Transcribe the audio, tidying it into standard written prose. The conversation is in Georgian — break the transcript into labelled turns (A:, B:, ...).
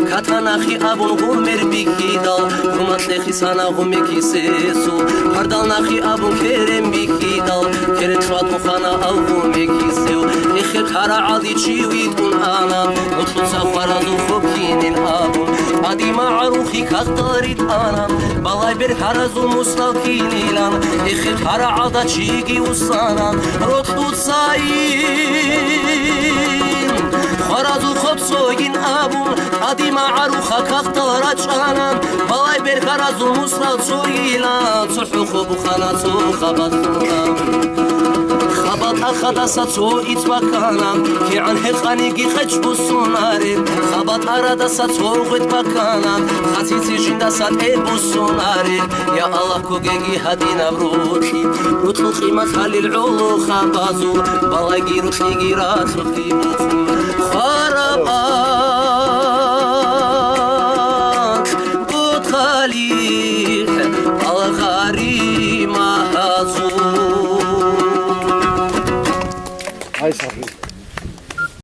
A: Katanakhi abun gumer bikida დეხი სანაღომი კისესო ფარდალ ნახი აბუ ქერემ ბიქიდალ ქერე შვად მოხანა ალღომი კისეო ეხე ქარა ადი ჩივიტუნ ანა ოთხუცა ხარაზუ ხოქინინ აბუ ადი მაარუხი ქახტარით ანა ბალაი ბერ ხარაზუ მუსტალკინილან ეხე ქარა ადა ჩიგი უსანა ოთხუცაი ხარაზუ ხოცოგინ აბუ ადი მაარუხა ქახტარა ჭანან ბალაი ბერ ხარაზუ მუსტალცოილან ცოხუ ხობუ ხანა ცოხაბატუნა خبط أخذ ساتو إتبكانا كي عن حقاني جي خج بوسوناري خبط أراد ساتو غد بكانا خاتي تيجين دسات إيه بوسوناري يا الله كوجي هدينا بروحي روتو خيمة خلي العلو خبازو بلاقي روحي جيرات روحي خرابات قد خليح الغريمة هزو
B: Ay, sorry.